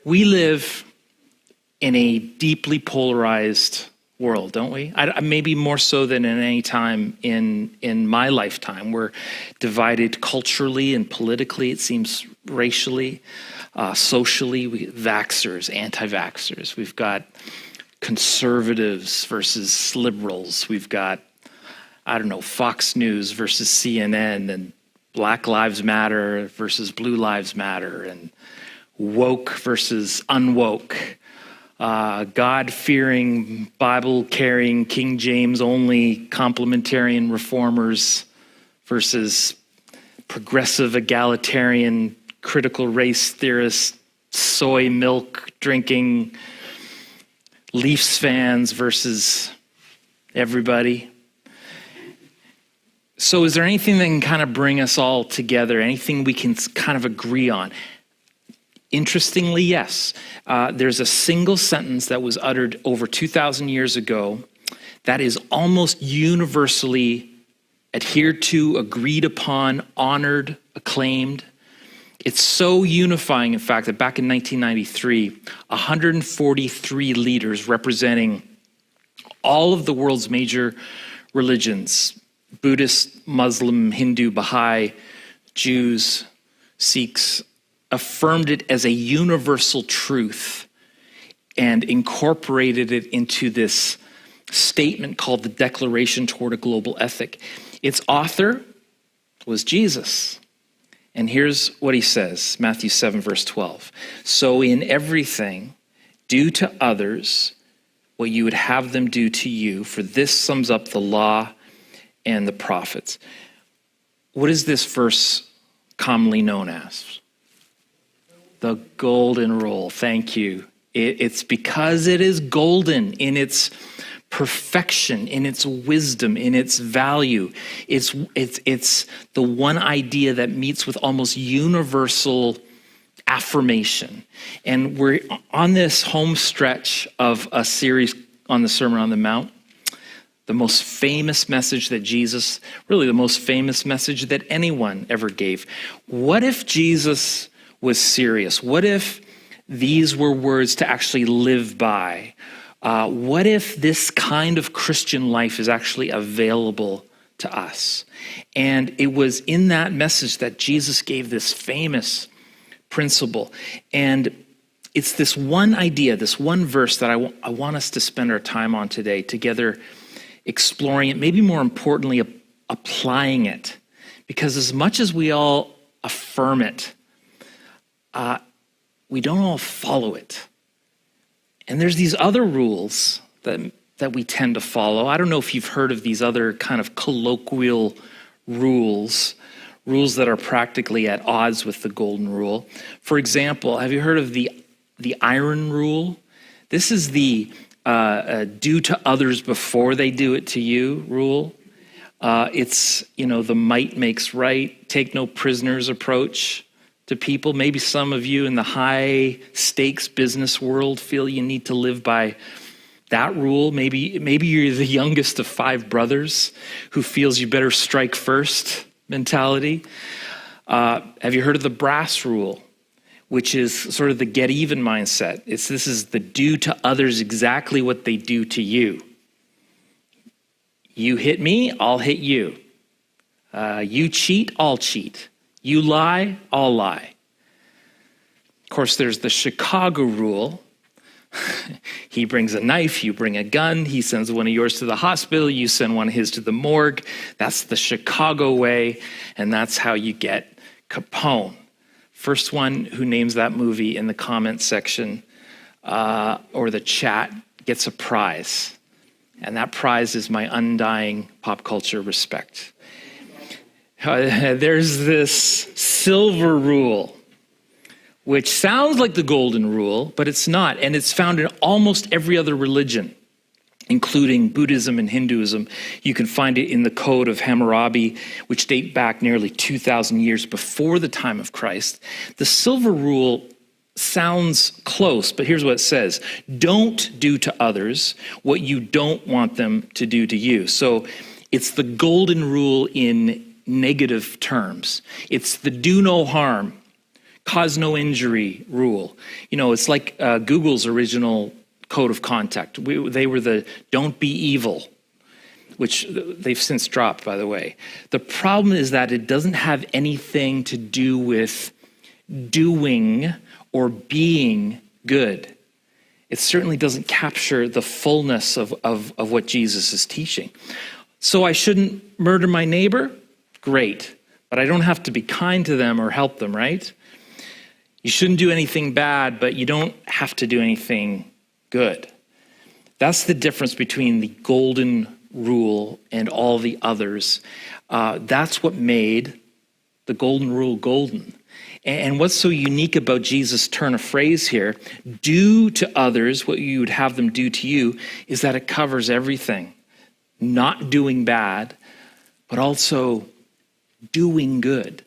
We live in a deeply polarized world, don't we? Maybe more so than at any time in my lifetime. We're divided culturally and politically, it seems racially, socially. Vaxxers, anti-vaxxers. We've got conservatives versus liberals. We've got, Fox News versus CNN, and Black Lives Matter versus Blue Lives Matter, and woke versus unwoke. God-fearing, Bible-carrying, King James-only complementarian reformers versus progressive, egalitarian, critical race theorists, soy milk drinking, Leafs fans versus everybody. So is there anything that can kind of bring us all together, anything we can kind of agree on? Interestingly, yes. There's a single sentence that was uttered over 2,000 years ago that is almost universally adhered to, agreed upon, honored, acclaimed. It's so unifying, in fact, that back in 1993, 143 leaders representing all of the world's major religions, Buddhist, Muslim, Hindu, Baha'i, Jews, Sikhs, affirmed it as a universal truth and incorporated it into this statement called the Declaration Toward a Global Ethic. Its author was Jesus. And here's what he says, Matthew 7, verse 12. So in everything, do to others what you would have them do to you, for this sums up the law and the prophets. What is this verse commonly known as? The golden rule. Thank you. It's because it is golden in its perfection, in its wisdom, in its value. It's the one idea that meets with almost universal affirmation. And we're on this home stretch of a series on the Sermon on the Mount, the most famous message that Jesus, really the most famous message that anyone ever gave. What if Jesus was serious? What if these were words to actually live by? What if this kind of Christian life is actually available to us? And it was in that message that Jesus gave this famous principle. And it's this one idea, this one verse that I want us to spend our time on today, together exploring it, maybe more importantly, applying it. Because as much as we all affirm it, we don't all follow it. And there's these other rules that we tend to follow. I don't know if you've heard of these other kind of colloquial rules that are practically at odds with the golden rule. For example, have you heard of the iron rule? This is the do to others before they do it to you rule. It's, the might makes right, take no prisoners approach to people. Maybe some of you in the high stakes business world feel you need to live by that rule. Maybe you're the youngest of 5 brothers who feels you better strike first mentality. Have you heard of the brass rule, which is sort of the get even mindset? This is the do to others exactly what they do to you. You hit me, I'll hit you. You cheat, I'll cheat. You lie, I'll lie. Of course, there's the Chicago rule. He brings a knife, you bring a gun. He sends one of yours to the hospital, you send one of his to the morgue. That's the Chicago way, and that's how you get Capone. First one who names that movie in the comment section or the chat gets a prize. And that prize is my undying pop culture respect. There's this silver rule, which sounds like the golden rule, but it's not. And it's found in almost every other religion, including Buddhism and Hinduism. You can find it in the Code of Hammurabi, which date back nearly 2,000 years before the time of Christ. The silver rule sounds close, but here's what it says. Don't do to others what you don't want them to do to you. So it's the golden rule in negative terms. It's the do no harm cause no injury rule. It's like Google's original code of conduct. They were the don't be evil, which they've since dropped, by the way. The problem is that it doesn't have anything to do with doing or being good. It certainly doesn't capture the fullness of what Jesus is teaching. So I shouldn't murder my neighbor? Great. But I don't have to be kind to them or help them, right? You shouldn't do anything bad, but you don't have to do anything good. That's the difference between the golden rule and all the others. That's what made the golden rule golden. And what's so unique about Jesus' turn of phrase here, do to others what you would have them do to you, is that it covers everything. Not doing bad, but also doing good.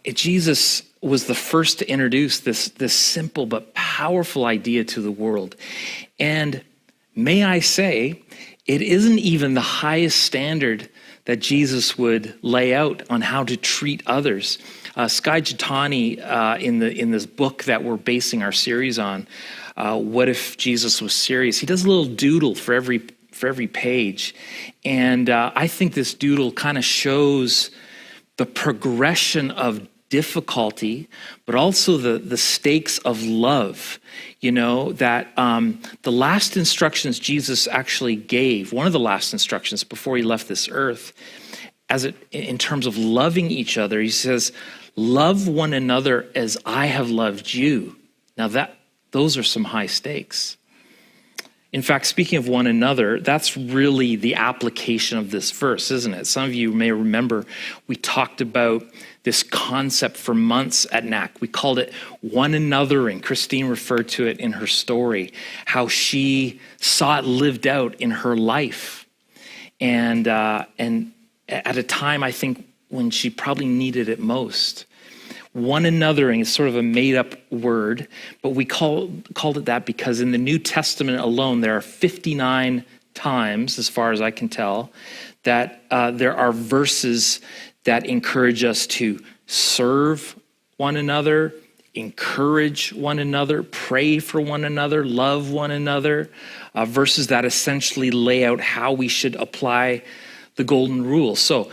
Jesus was the first to introduce this simple but powerful idea to the world. And may I say, it isn't even the highest standard that Jesus would lay out on how to treat others. Skye Jitani, in this book that we're basing our series on, What If Jesus Was Serious? He does a little doodle for every page. And I think this doodle kind of shows the progression of difficulty, but also the stakes of love. That the last instructions Jesus actually gave, one of the last instructions before he left this earth, in terms of loving each other, he says, love one another as I have loved you. Now those are some high stakes. In fact, speaking of one another, that's really the application of this verse, isn't it? Some of you may remember we talked about this concept for months at NAC. We called it one anothering. Christine referred to it in her story, how she saw it lived out in her life. And at a time, I think, when she probably needed it most. One anothering is sort of a made-up word, but we called it that because in the New Testament alone, there are 59 times, as far as I can tell, that there are verses that encourage us to serve one another, encourage one another, pray for one another, love one another, verses that essentially lay out how we should apply the golden rule. So,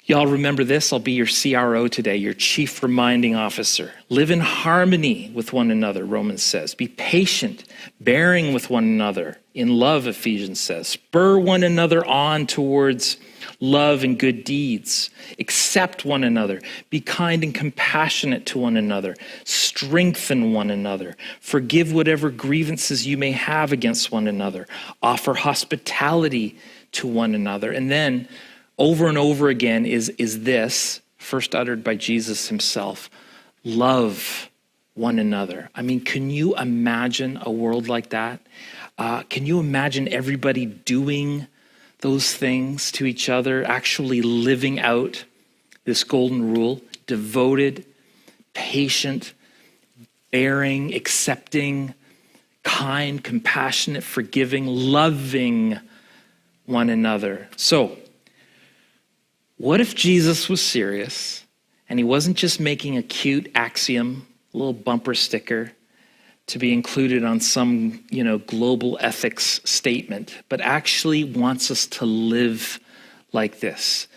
y'all remember this? I'll be your CRO today, your chief reminding officer. Live in harmony with one another, Romans says. Be patient, bearing with one another. In love, Ephesians says. Spur one another on towards love and good deeds. Accept one another. Be kind and compassionate to one another. Strengthen one another. Forgive whatever grievances you may have against one another. Offer hospitality to one another. And then, over and over again is this, first uttered by Jesus himself, love one another. I mean, can you imagine a world like that? Can you imagine everybody doing those things to each other, actually living out this golden rule, devoted, patient, bearing, accepting, kind, compassionate, forgiving, loving one another? So, what if Jesus was serious and he wasn't just making a cute axiom, a little bumper sticker to be included on some, global ethics statement, but actually wants us to live like this?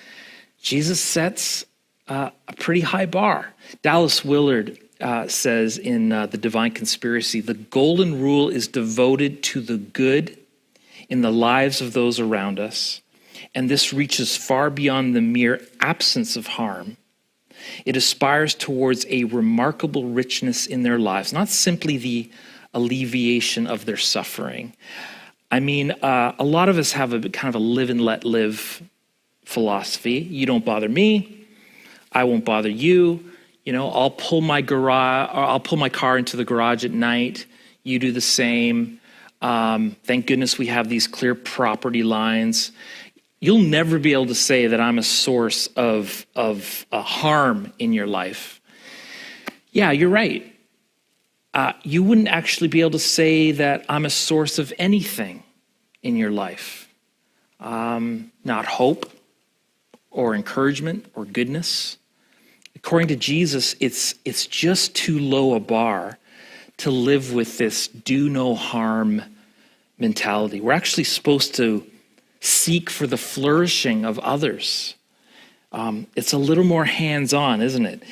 Jesus sets a pretty high bar. Dallas Willard says in The Divine Conspiracy, the golden rule is devoted to the good in the lives of those around us. And this reaches far beyond the mere absence of harm. It aspires towards a remarkable richness in their lives, not simply the alleviation of their suffering. I mean, a lot of us have a kind of a live and let live philosophy. You don't bother me, I won't bother you. I'll pull my car into the garage at night. You do the same. Thank goodness we have these clear property lines. You'll never be able to say that I'm a source of harm in your life. Yeah, you're right. You wouldn't actually be able to say that I'm a source of anything in your life. Not hope or encouragement or goodness. According to Jesus, it's just too low a bar to live with this do no harm mentality. We're actually supposed to seek for the flourishing of others. It's a little more hands-on, isn't it?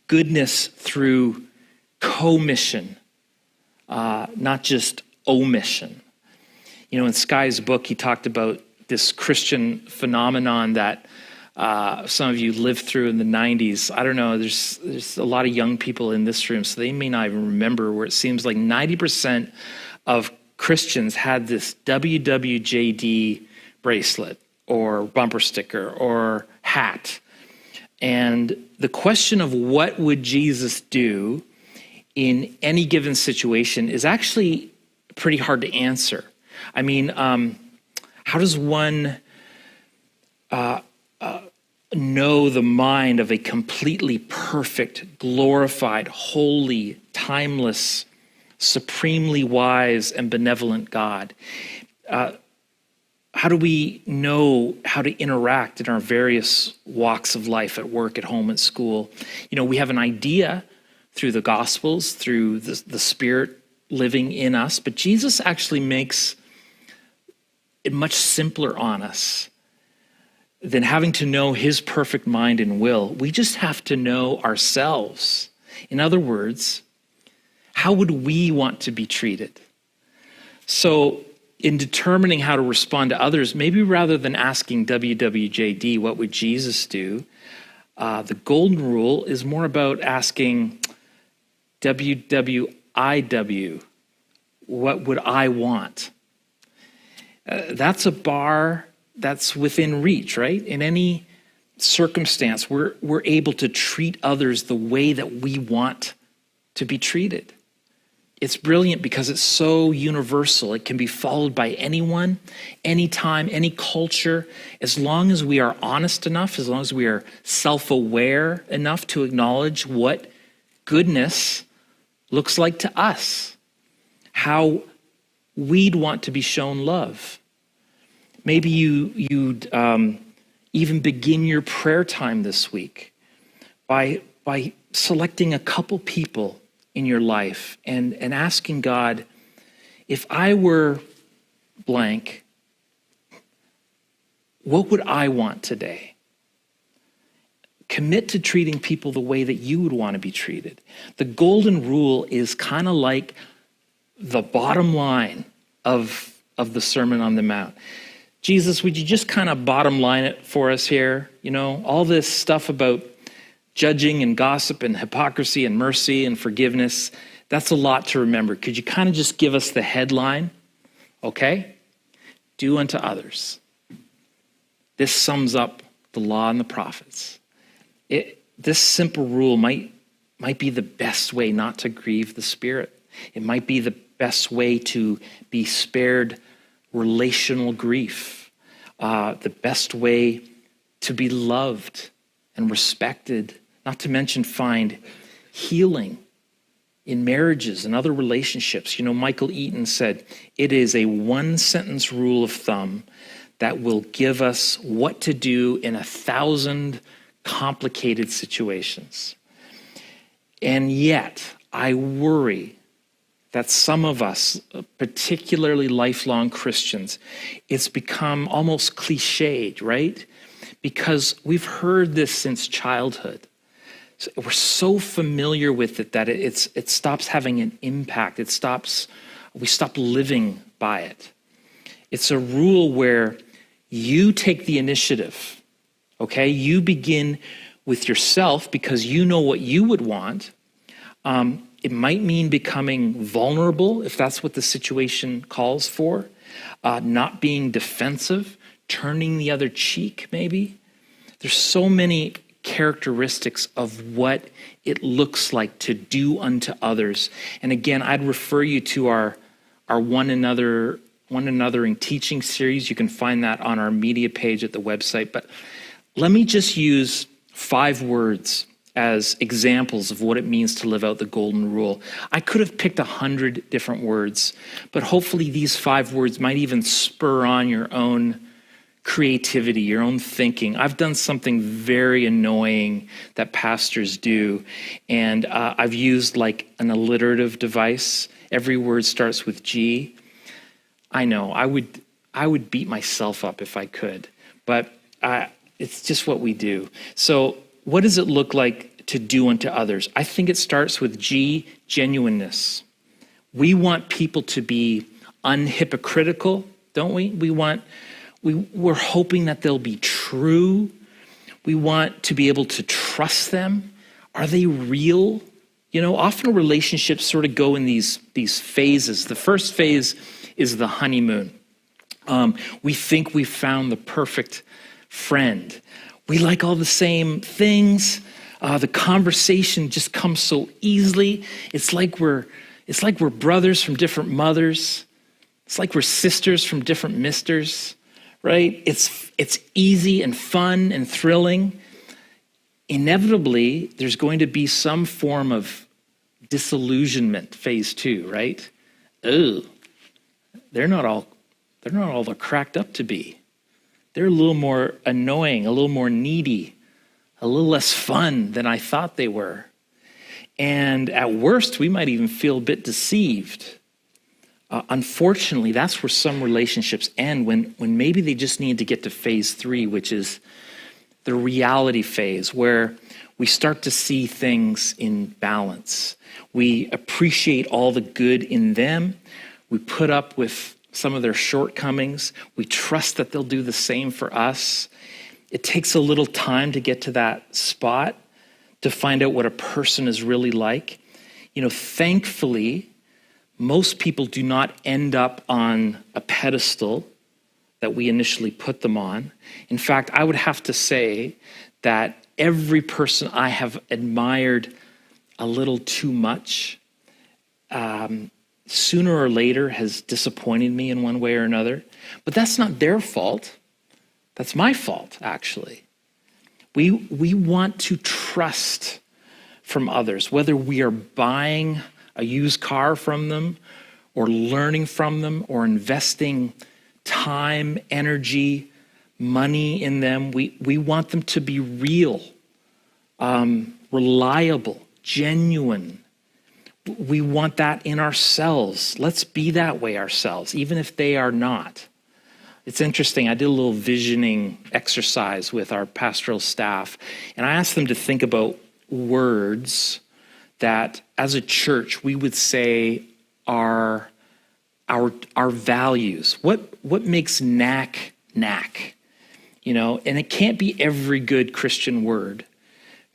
Goodness through commission, not just omission. You know, in Skye's book, he talked about this Christian phenomenon that some of you lived through in the 90s. I don't know, there's a lot of young people in this room, so they may not even remember, where it seems like 90% of Christians had this WWJD bracelet or bumper sticker or hat. And the question of what would Jesus do in any given situation is actually pretty hard to answer. I mean, how does one know the mind of a completely perfect, glorified, holy, timeless, supremely wise, and benevolent God? How do we know how to interact in our various walks of life, at work, at home, at school? You know, we have an idea through the Gospels, through the Spirit living in us, but Jesus actually makes it much simpler on us than having to know his perfect mind and will. We just have to know ourselves. In other words, how would we want to be treated? So in determining how to respond to others, maybe rather than asking WWJD, what would Jesus do? The golden rule is more about asking WWIW, what would I want? That's a bar that's within reach, right? In any circumstance, we're able to treat others the way that we want to be treated. It's brilliant because it's so universal. It can be followed by anyone, anytime, any culture, as long as we are honest enough, as long as we are self-aware enough to acknowledge what goodness looks like to us, how we'd want to be shown love. Maybe you'd even begin your prayer time this week by selecting a couple people in your life and asking God, if I were blank, what would I want today? Commit to treating people the way that you would want to be treated. The golden rule is kind of like the bottom line of the Sermon on the Mount. Jesus, would you just kind of bottom line it for us here? You know, all this stuff about judging and gossip and hypocrisy and mercy and forgiveness, that's a lot to remember. Could you kind of just give us the headline? Okay? Do unto others. This sums up the law and the prophets. This simple rule might be the best way not to grieve the Spirit. It might be the best way to be spared relational grief, the best way to be loved and respected, not to mention find healing in marriages and other relationships. You know, Michael Eaton said, it is a one-sentence rule of thumb that will give us what to do in 1,000 complicated situations. And yet, I worry that some of us, particularly lifelong Christians, it's become almost cliched, right? Because we've heard this since childhood. So we're so familiar with it that it stops having an impact. We stop living by it. It's a rule where you take the initiative, okay? You begin with yourself because you know what you would want. It might mean becoming vulnerable if that's what the situation calls for, not being defensive, turning the other cheek maybe. There's so many characteristics of what it looks like to do unto others. And again, I'd refer you to our one anothering teaching series. You can find that on our media page at the website. But let me just use 5 words as examples of what it means to live out the golden rule. I could have picked 100 different words, but hopefully these 5 words might even spur on your own creativity, your own thinking. I've done something very annoying that pastors do, and I've used like an alliterative device. Every word starts with G. I know, I would beat myself up if I could, but it's just what we do. So what does it look like to do unto others? I think it starts with G, genuineness. We want people to be unhypocritical, don't we? We're hoping that they'll be true. We want to be able to trust them. Are they real? You know, often relationships sort of go in these phases. The first phase is the honeymoon. We think we found the perfect friend. We like all the same things. The conversation just comes so easily. It's like we're brothers from different mothers. It's like we're sisters from different misters, right? It's easy and fun and thrilling. Inevitably, there's going to be some form of disillusionment, phase 2, right? Oh, they're not all they're cracked up to be. They're a little more annoying, a little more needy, a little less fun than I thought they were. And at worst, we might even feel a bit deceived. Unfortunately, that's where some relationships end, when maybe they just need to get to phase 3, which is the reality phase, where we start to see things in balance. We appreciate all the good in them. We put up with some of their shortcomings. We trust that they'll do the same for us. It takes a little time to get to that spot, to find out what a person is really like. You know, thankfully, most people do not end up on a pedestal that we initially put them on. In fact, I would have to say that every person I have admired a little too much, sooner or later has disappointed me in one way or another. But that's not their fault. That's my fault, actually. We want to trust from others, whether we are buying a used car from them or learning from them or investing time, energy, money in them. We want them to be real, reliable, genuine. We want that in ourselves. Let's be that way ourselves, even if they are not. It's interesting. I did a little visioning exercise with our pastoral staff, and I asked them to think about words that, as a church, we would say are our values. What makes knack knack? You know, and it can't be every good Christian word.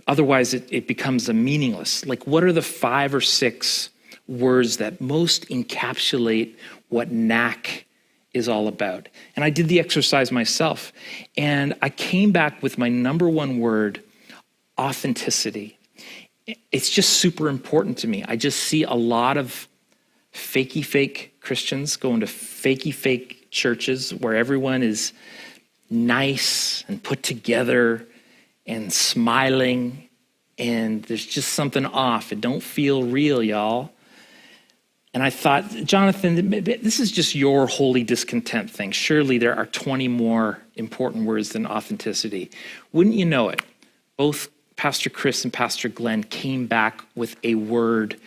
Otherwise, it becomes meaningless. Like, what are the 5 or 6 words that most encapsulate what knack is all about? And I did the exercise myself, and I came back with my number 1 word, authenticity. It's just super important to me. I just see a lot of fakey fake Christians going to fakey fake churches where everyone is nice and put together and smiling, and there's just something off. It don't feel real, y'all. And I thought, Jonathan, this is just your holy discontent thing. Surely there are 20 more important words than authenticity. Wouldn't you know it? Both Pastor Chris and Pastor Glenn came back with a word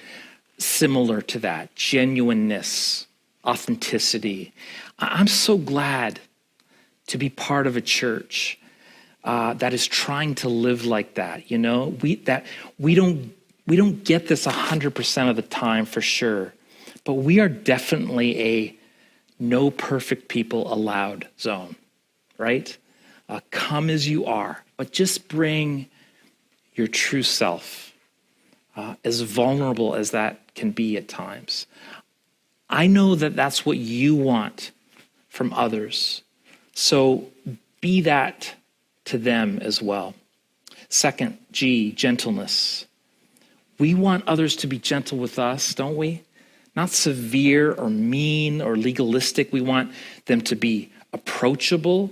similar to that: genuineness, authenticity. I'm so glad to be part of a church that is trying to live like that. You know, we don't get this 100% of the time for sure, but we are definitely a no perfect people allowed zone, right? Come as you are, but just bring your true self, as vulnerable as that can be at times. I know that that's what you want from others, so be that to them as well. Second, G, gentleness. We want others to be gentle with us, don't we? Not severe or mean or legalistic. We want them to be approachable.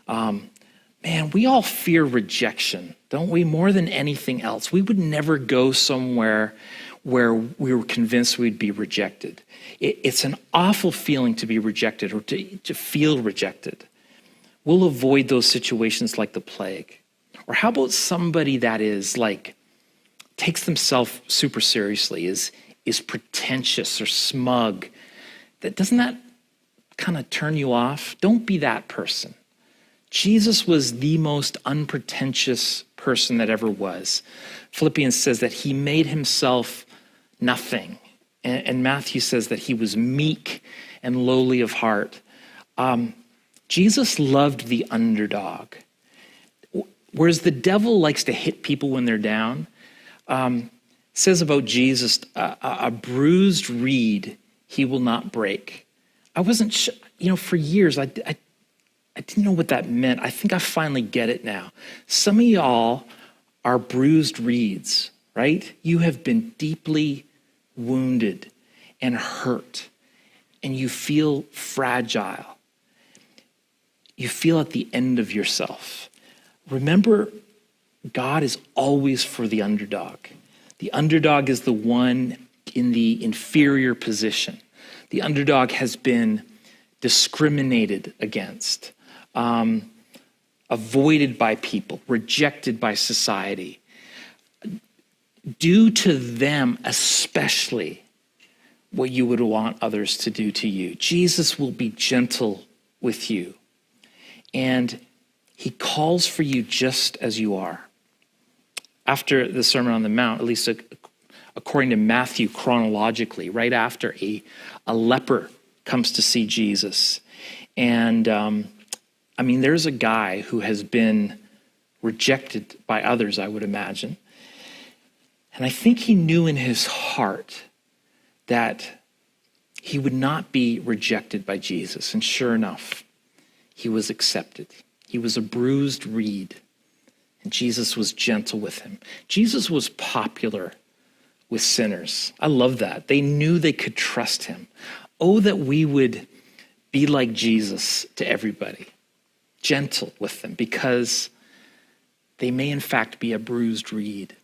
Man, we all fear rejection, don't we? More than anything else. We would never go somewhere where we were convinced we'd be rejected. It's an awful feeling to be rejected or to feel rejected. we'll avoid those situations like the plague. Or how about somebody that is like, takes themselves super seriously, is pretentious or smug? Doesn't that kind of turn you off? Don't be that person. Jesus was the most unpretentious person that ever was. Philippians says that he made himself nothing. And Matthew says that he was meek and lowly of heart. Jesus loved the underdog. Whereas the devil likes to hit people when they're down, says about Jesus, a bruised reed he will not break. I wasn't sure, for years, I didn't know what that meant. I think I finally get it now. Some of y'all are bruised reeds, right? You have been deeply wounded and hurt, and you feel fragile. You feel at the end of yourself. Remember, God is always for the underdog. The underdog is the one in the inferior position. The underdog has been discriminated against, avoided by people, rejected by society. Do to them especially what you would want others to do to you. Jesus will be gentle with you, and he calls for you just as you are. After the Sermon on the Mount, at least according to Matthew chronologically, right after a leper comes to see Jesus. And there's a guy who has been rejected by others, I would imagine. And I think he knew in his heart that he would not be rejected by Jesus. And sure enough, he was accepted. He was a bruised reed, and Jesus was gentle with him. Jesus was popular with sinners. I love that. They knew they could trust him. Oh, that we would be like Jesus to everybody, gentle with them, because they may in fact be a bruised reed.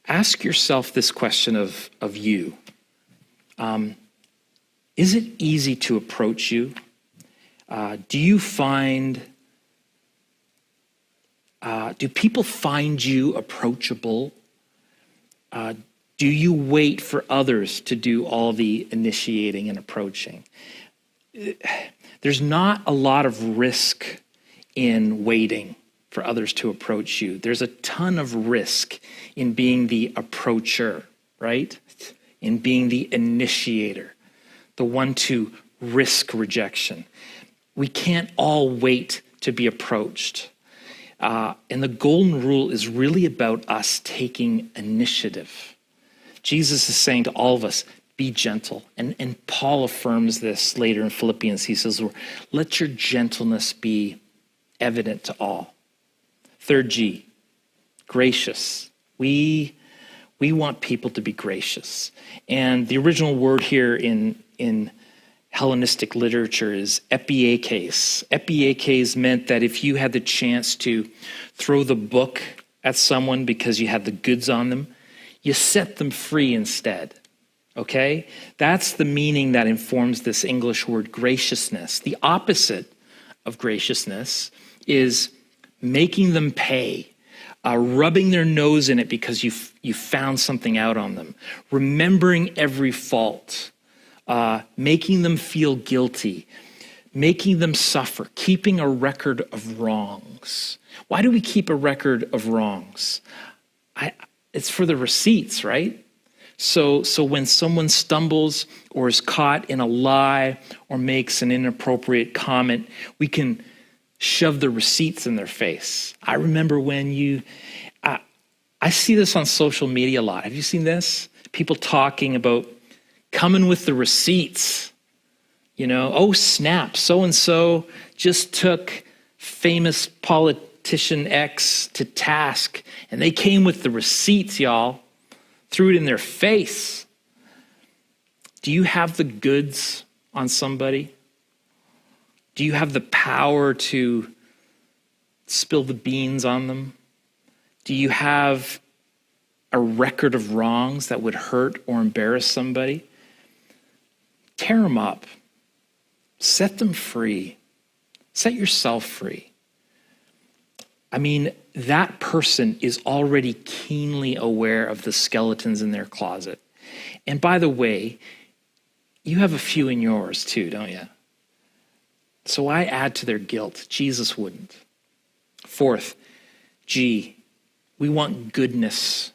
Ask yourself this question of you. Is it easy to approach you? Do people find you approachable? Do you wait for others to do all the initiating and approaching? There's not a lot of risk in waiting for others to approach you. There's a ton of risk in being the approacher, right? In being the initiator, the one to risk rejection. We can't all wait to be approached. And the golden rule is really about us taking initiative. Jesus is saying to all of us, be gentle. And Paul affirms this later in Philippians. He says, let your gentleness be evident to all. Third G, gracious. We want people to be gracious. And the original word here in Hellenistic literature is epiekes. Epiekes meant that if you had the chance to throw the book at someone because you had the goods on them, you set them free instead. Okay? That's the meaning that informs this English word graciousness. The opposite of graciousness is making them pay, rubbing their nose in it because you found something out on them, remembering every fault, making them feel guilty, making them suffer, keeping a record of wrongs. Why do we keep a record of wrongs? It's for the receipts, right? So when someone stumbles or is caught in a lie or makes an inappropriate comment, we can shove the receipts in their face. I remember when I see this on social media a lot. Have you seen this? People talking about coming with the receipts. Oh snap, so-and-so just took famous politician X to task, and they came with the receipts, y'all. Threw it in their face. Do you have the goods on somebody? Do you have the power to spill the beans on them? Do you have a record of wrongs that would hurt or embarrass somebody? Tear them up. Set them free. Set yourself free. I mean, that person is already keenly aware of the skeletons in their closet. And by the way, you have a few in yours too, don't you? So why add to their guilt? Jesus wouldn't. Fourth, G, we want goodness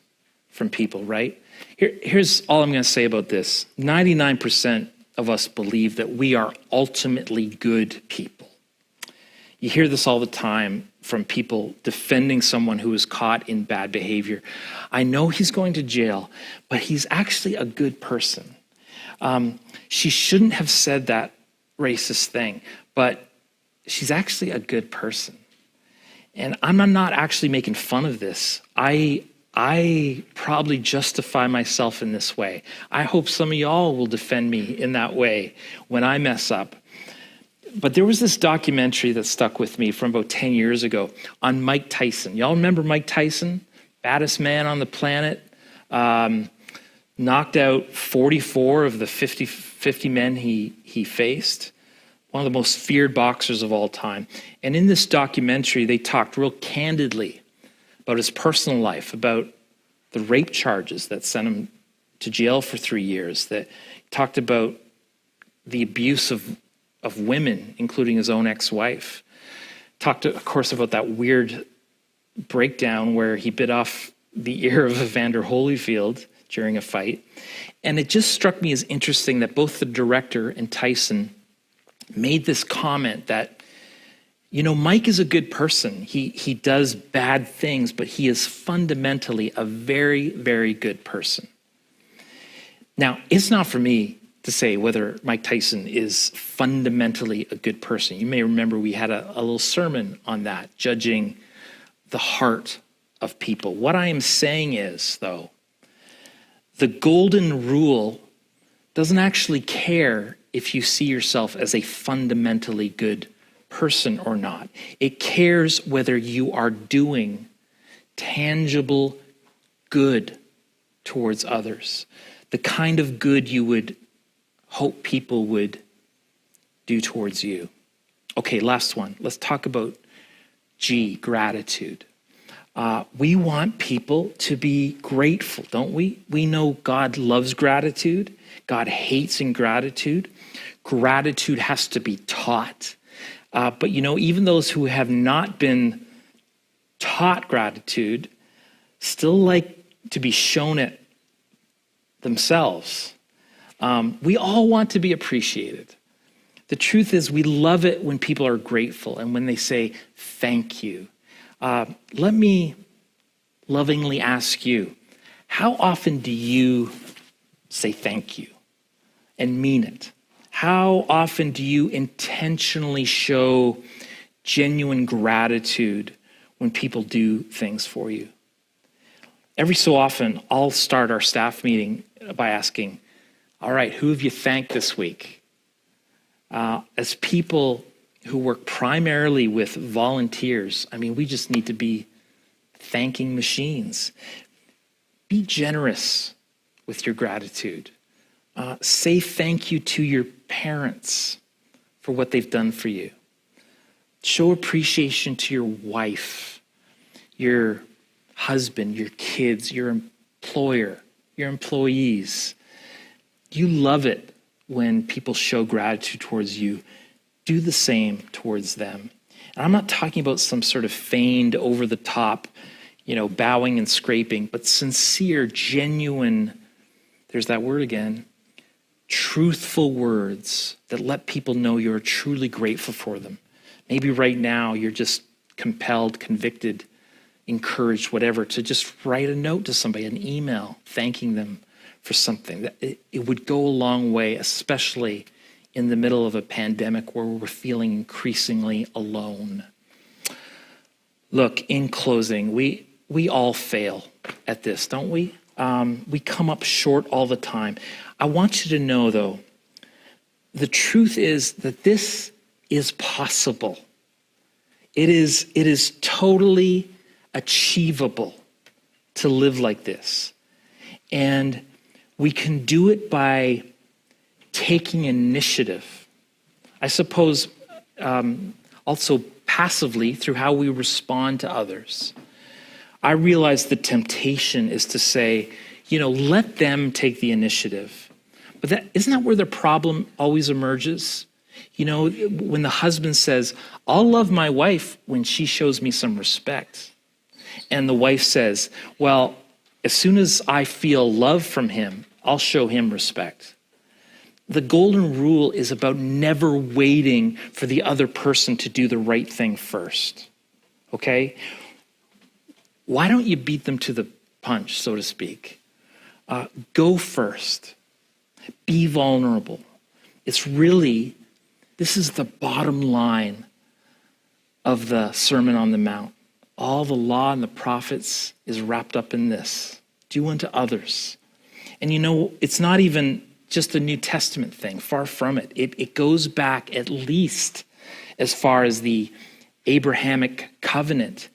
from people, right? Here's all I'm going to say about this. 99% of us believe that we are ultimately good people. You hear this all the time from people defending someone who was caught in bad behavior. I know he's going to jail, but he's actually a good person. She shouldn't have said that racist thing, but she's actually a good person. And I'm not actually making fun of this. I probably justify myself in this way. I hope some of y'all will defend me in that way when I mess up. But there was this documentary that stuck with me from about 10 years ago on Mike Tyson. Y'all remember Mike Tyson? Baddest man on the planet. Knocked out 44 of the 50 men he faced. One of the most feared boxers of all time. And in this documentary, they talked real candidly about his personal life, about the rape charges that sent him to jail for 3 years, that talked about the abuse of women, including his own ex-wife. Talked, of course, about that weird breakdown where he bit off the ear of Evander Holyfield during a fight. And it just struck me as interesting that both the director and Tyson made this comment that, you know, Mike is a good person. He does bad things, but he is fundamentally a very, very good person. Now, it's not for me to say whether Mike Tyson is fundamentally a good person. You may remember we had a little sermon on that, judging the heart of people. What I am saying is, though, the golden rule doesn't actually care if you see yourself as a fundamentally good person or not. It cares whether you are doing tangible good towards others, the kind of good you would hope people would do towards you. Okay, last one. Let's talk about G, gratitude. We want people to be grateful, don't we? We know God loves gratitude. God hates ingratitude. Gratitude has to be taught. But you know, even those who have not been taught gratitude still like to be shown it themselves. We all want to be appreciated. The truth is we love it when people are grateful and when they say thank you. Let me lovingly ask you, how often do you say thank you and mean it? How often do you intentionally show genuine gratitude when people do things for you? Every so often, I'll start our staff meeting by asking, all right, who have you thanked this week? As people who work primarily with volunteers, I mean, we just need to be thanking machines. Be generous with your gratitude. Say thank you to your parents for what they've done for you. Show appreciation to your wife, your husband, your kids, your employer, your employees. You love it when people show gratitude towards you. Do the same towards them. And I'm not talking about some sort of feigned, over-the-top, bowing and scraping, but sincere, genuine, there's that word again, truthful words that let people know you're truly grateful for them. Maybe right now you're just compelled, convicted, encouraged, whatever, to just write a note to somebody, an email, thanking them for something. It would go a long way, especially in the middle of a pandemic where we're feeling increasingly alone. Look, in closing, we all fail at this, don't we? We come up short all the time. I want you to know, though, the truth is that this is possible. It is totally achievable to live like this. And we can do it by taking initiative. I suppose also passively through how we respond to others. I realize the temptation is to say, let them take the initiative. But isn't that where the problem always emerges? When the husband says, I'll love my wife when she shows me some respect. And the wife says, well, as soon as I feel love from him, I'll show him respect. The golden rule is about never waiting for the other person to do the right thing first. Okay? Why don't you beat them to the punch, so to speak? Go first. Be vulnerable. This is the bottom line of the Sermon on the Mount. All the law and the prophets is wrapped up in this. Do unto others. And it's not even just a New Testament thing, far from it. It goes back at least as far as the Abrahamic covenant,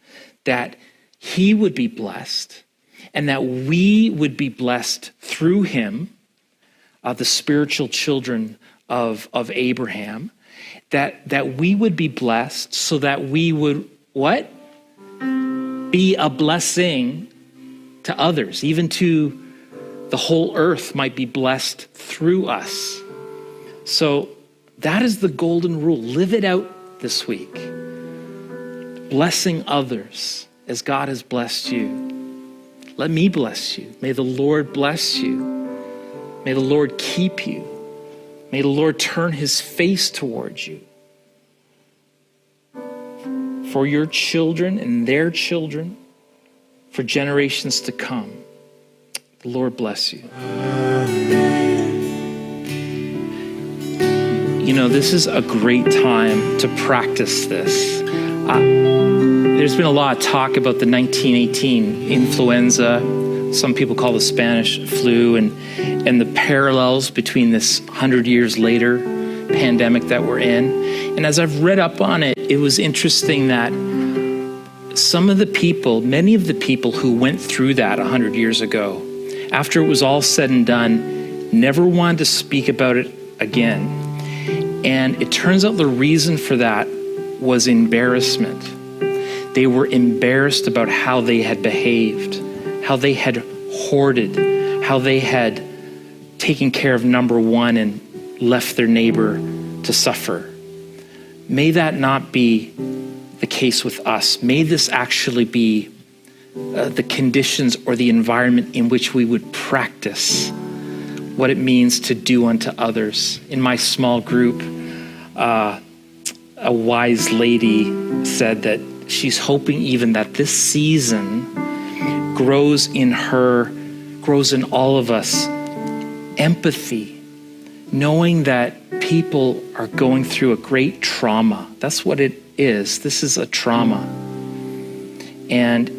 that he would be blessed and that we would be blessed through him, the spiritual children of Abraham, that we would be blessed so that we would, what? Be a blessing to others, even to the whole earth might be blessed through us. So that is the golden rule. Live it out this week. Blessing others as God has blessed you. Let me bless you. May the Lord bless you. May the Lord keep you. May the Lord turn his face towards you. For your children and their children, for generations to come. The Lord bless you. This is a great time to practice this. There's been a lot of talk about the 1918 influenza, some people call the Spanish flu, and the parallels between this 100 years later pandemic that we're in. And as I've read up on it, it was interesting that many of the people who went through that 100 years ago, after it was all said and done, never wanted to speak about it again. And it turns out the reason for that was embarrassment. They were embarrassed about how they had behaved, how they had hoarded, how they had taken care of number one and left their neighbor to suffer. May that not be the case with us. May this actually be the conditions or the environment in which we would practice what it means to do unto others. In my small group, a wise lady said that she's hoping even that this season grows in all of us, empathy, knowing that people are going through a great trauma. That's what it is. This is a trauma. And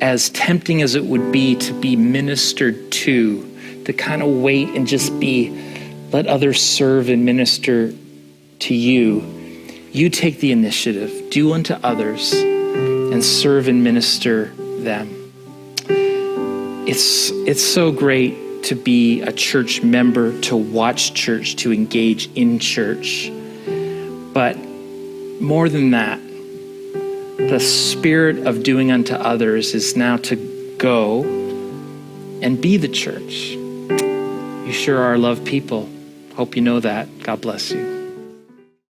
as tempting as it would be to be ministered to kind of wait and just let others serve and minister to you, you take the initiative, do unto others, and serve and minister them. It's so great to be a church member, to watch church, to engage in church. But more than that, the spirit of doing unto others is now to go and be the church. You sure are loved people. Hope you know that. God bless you.